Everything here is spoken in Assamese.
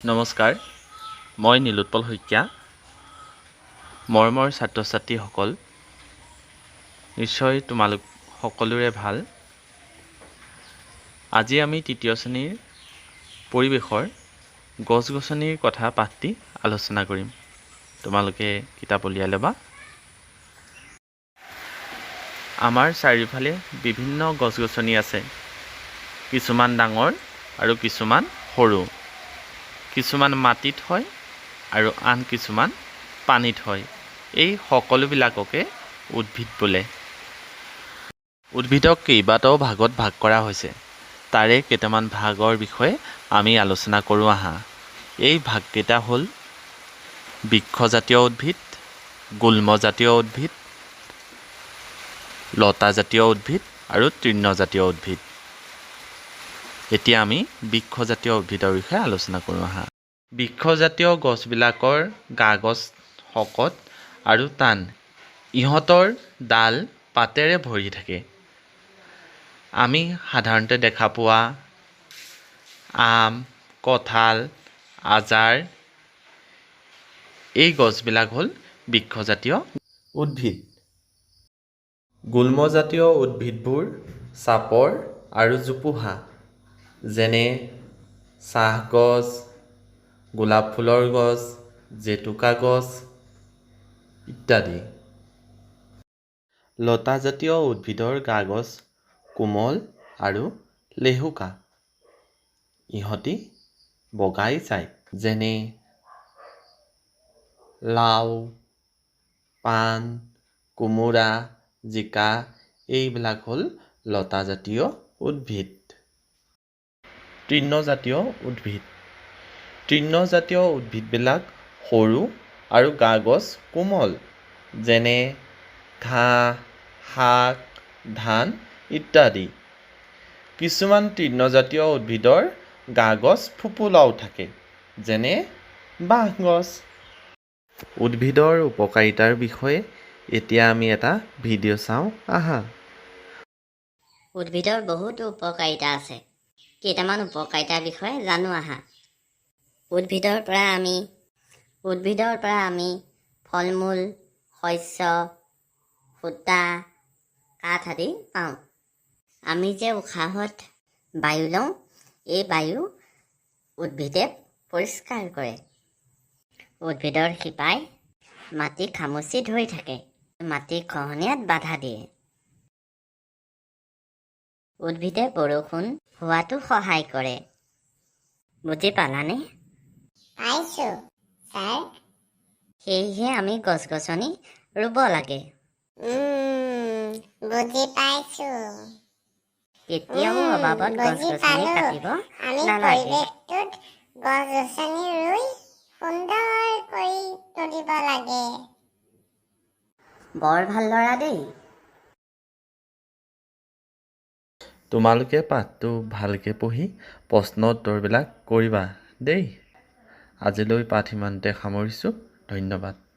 নমস্কাৰ, মই নীলোৎপল শইকীয়া। মৰমৰ ছাত্ৰ ছাত্ৰীসকল, নিশ্চয় তোমালোক সকলোৰে ভাল। আজি আমি তৃতীয় শ্ৰেণীৰ পৰিৱেশৰ গছ-গছনিৰ কথা পাঠটি আলোচনা কৰিম। তোমালোকে কিতাপ উলিয়াই ল'বা। আমাৰ চাৰিওফালে বিভিন্ন গছ-গছনি আছে। কিছুমান ডাঙৰ আৰু কিছুমান সৰু। কিছুমান মাটিত হয় আৰু আন কিছুমান পানীত হয়। এই সকলোবিলাককে উদ্ভিদ বোলে। উদ্ভিদক কেইবাটাও ভাগত ভাগ কৰা হৈছে। তাৰে কেইটামান ভাগৰ বিষয়ে আমি আলোচনা কৰোঁ আহা। এই ভাগকেইটা হ'ল বৃক্ষজাতীয় উদ্ভিদ, গুল্মজাতীয় উদ্ভিদ, লতাজাতীয় উদ্ভিদ আৰু তৃণজাতীয় উদ্ভিদ। এতিয়া আমি বৃক্ষজাতীয় উদ্ভিদৰ বিষয়ে আলোচনা কৰোঁ আহা। বৃক্ষজাতীয় গছবিলাকৰ গা-গছ শকত আৰু টান। ইহঁতৰ ডাল পাতেৰে ভৰি থাকে। আমি সাধাৰণতে দেখা পোৱা আম, কঁঠাল, আজাৰ এই গছবিলাক হ'ল বৃক্ষজাতীয় উদ্ভিদ। গুল্মজাতীয় উদ্ভিদবোৰ চাপৰ আৰু জোপোহা, যেনে চাহগছ, গোলাপ ফুলৰ গছ, জেতুকা গছ ইত্যাদি। লতাজাতীয় উদ্ভিদৰ গা-গছ কোমল আৰু লেহুকা। ইহঁতি বগাই যায়, যেনে লাও, পাণ, কোমোৰা, জিকা এইবিলাক হ'ল লতাজাতীয় উদ্ভিদ। তৃণজাতীয় উদ্ভিদ। তৃণজাতীয় উদ্ভিদবিলাক সৰু আৰু গা-গছ কোমল, যেনে ঘাঁহ, শাক, ধান ইত্যাদি। কিছুমান তৃণজাতীয় উদ্ভিদৰ গা-গছ ফোঁপোলাও থাকে, যেনে বাঁহগছ। উদ্ভিদৰ উপকাৰিতাৰ বিষয়ে এতিয়া আমি এটা ভিডিঅ' চাওঁ আহা। উদ্ভিদৰ বহুতো উপকাৰিতা আছে। কেইটামান উপকাৰিতাৰ বিষয়ে জানো আহা। উদ্ভিদৰ পৰা আমি ফল-মূল, শস্য, সূতা, কাঠ আদি পাওঁ। আমি যে উশাহত বায়ু লওঁ, এই বায়ু উদ্ভিদে পৰিষ্কাৰ কৰে। উদ্ভিদৰ শিপাই মাটি খামুচি ধৰি থাকে, মাটি খহনীয়াত বাধা দিয়ে। উদ্ভিদে বৰষুণ হোৱাটো সহায় কৰে। বুজি পালানে? পাইছোঁ, ছাৰ। সেয়েহে আমি গছ-গছনি ৰুব লাগে। বুজি পাইছোঁ। কেতিয়াও অবাবত গছ-গছনি কাটিব নালাগে। পৰিৱেশটোত গছ-গছনি ৰুই সুন্দৰ কৰি তুলিব লাগে। বৰ ভাল ল'ৰা দেই। তোমালোকে পাঠটো ভালকৈ পঢ়ি প্ৰশ্ন উত্তৰবিলাক কৰিবা দেই। আজিলৈ পাঠ ইমানতে সামৰিছোঁ। ধন্যবাদ।